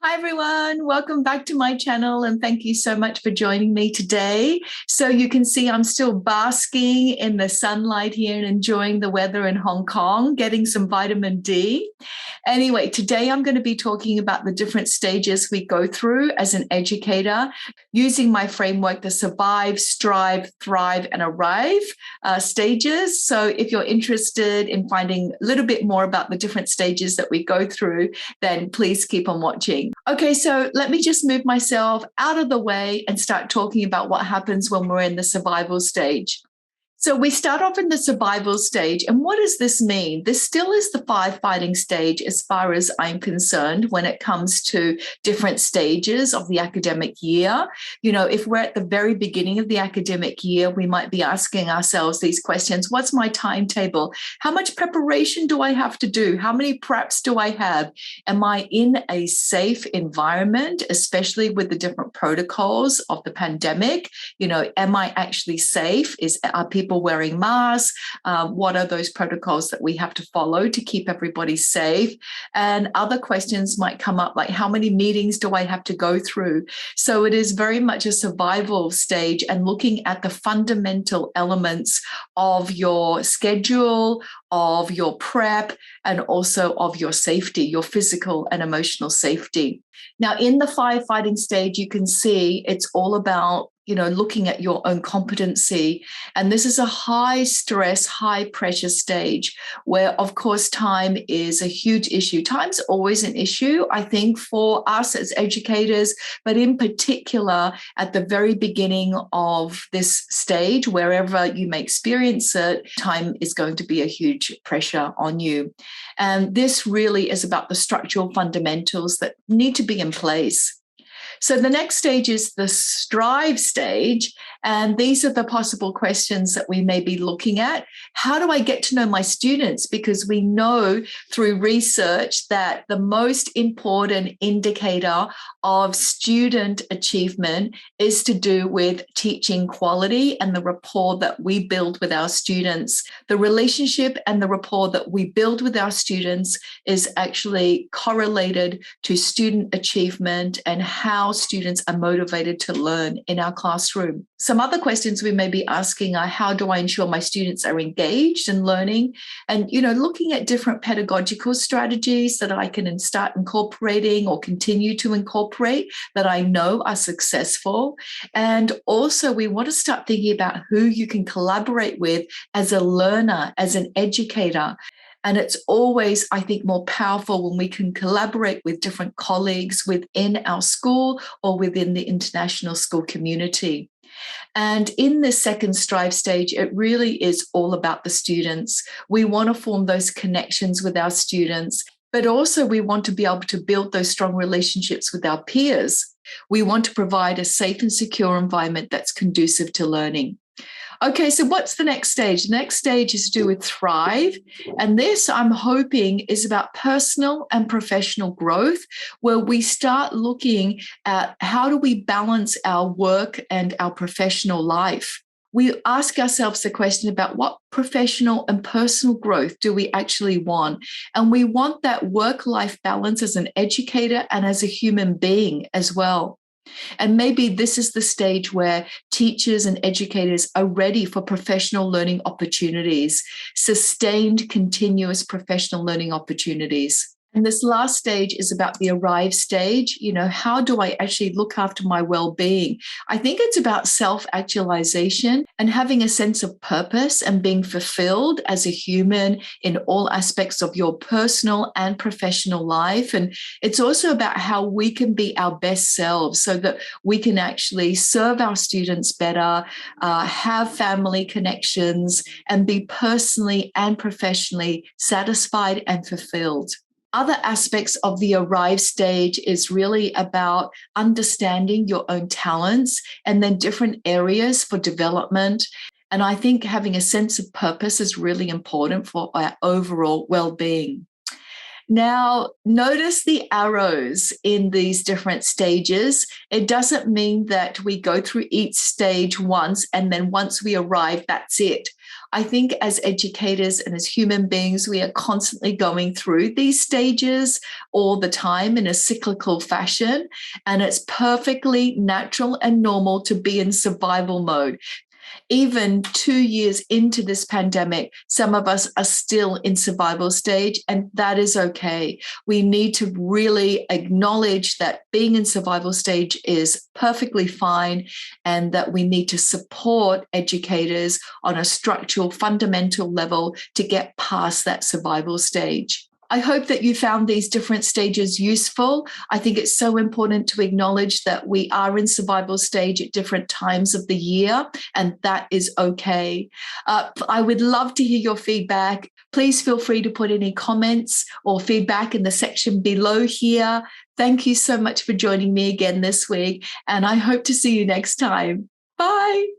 Hi everyone, welcome back to my channel and thank you so much for joining me today. So you can see I'm still basking in the sunlight here and enjoying the weather in Hong Kong, getting some vitamin D. Anyway, today I'm going to be talking about the different stages we go through as an educator using my framework, the survive, strive, thrive, and arrive stages. So if you're interested in finding a little bit more about the different stages that we go through, then please keep on watching. Okay, so let me just move myself out of the way and start talking about what happens when we're in the survival stage. So we start off in the survival stage. And what does this mean? This still is the firefighting stage as far as I'm concerned when it comes to different stages of the academic year. You know, if we're at the very beginning of the academic year, we might be asking ourselves these questions. What's my timetable? How much preparation do I have to do? How many preps do I have? Am I in a safe environment, especially with the different protocols of the pandemic? You know, am I actually safe? Are people wearing masks? What are those protocols that we have to follow to keep everybody safe? And other questions might come up like, how many meetings do I have to go through? So it is very much a survival stage and looking at the fundamental elements of your schedule, of your prep, and also of your safety, your physical and emotional safety. Now, in the firefighting stage, you can see it's all about looking at your own competency. And this is a high stress, high pressure stage where, of course, time is a huge issue. Time's always an issue, I think, for us as educators, but in particular, at the very beginning of this stage, wherever you may experience it, time is going to be a huge pressure on you. And this really is about the structural fundamentals that need to be in place. So the next stage is the strive stage, and these are the possible questions that we may be looking at. How do I get to know my students? Because we know through research that the most important indicator of student achievement is to do with teaching quality and the rapport that we build with our students. The relationship and the rapport that we build with our students is actually correlated to student achievement and how students are motivated to learn in our classroom. Some other questions we may be asking are, how do I ensure my students are engaged in learning? And, looking at different pedagogical strategies that I can start incorporating or continue to incorporate that I know are successful. And also we want to start thinking about who you can collaborate with as a learner, as an educator. And it's always, I think, more powerful when we can collaborate with different colleagues within our school or within the international school community. And in this second strive stage, it really is all about the students. We want to form those connections with our students, but also we want to be able to build those strong relationships with our peers. We want to provide a safe and secure environment that's conducive to learning. Okay, so what's the next stage? The next stage is to do with thrive. And this, I'm hoping, is about personal and professional growth, where we start looking at how do we balance our work and our professional life. We ask ourselves the question about what professional and personal growth do we actually want? And we want that work-life balance as an educator and as a human being as well. And maybe this is the stage where teachers and educators are ready for professional learning opportunities, sustained, continuous professional learning opportunities. And this last stage is about the arrive stage. How do I actually look after my well-being? I think it's about self-actualization and having a sense of purpose and being fulfilled as a human in all aspects of your personal and professional life. And it's also about how we can be our best selves so that we can actually serve our students better, have family connections, and be personally and professionally satisfied and fulfilled. Other aspects of the arrive stage is really about understanding your own talents and then different areas for development. And I think having a sense of purpose is really important for our overall well-being. Now, notice the arrows in these different stages. It doesn't mean that we go through each stage once and then once we arrive, that's it. I think as educators and as human beings, we are constantly going through these stages all the time in a cyclical fashion. And it's perfectly natural and normal to be in survival mode. Even 2 years into this pandemic, some of us are still in survival stage, and that is okay. We need to really acknowledge that being in survival stage is perfectly fine, and that we need to support educators on a structural, fundamental level to get past that survival stage. I hope that you found these different stages useful. I think it's so important to acknowledge that we are in survival stage at different times of the year, and that is okay. I would love to hear your feedback. Please feel free to put any comments or feedback in the section below here. Thank you so much for joining me again this week, and I hope to see you next time. Bye.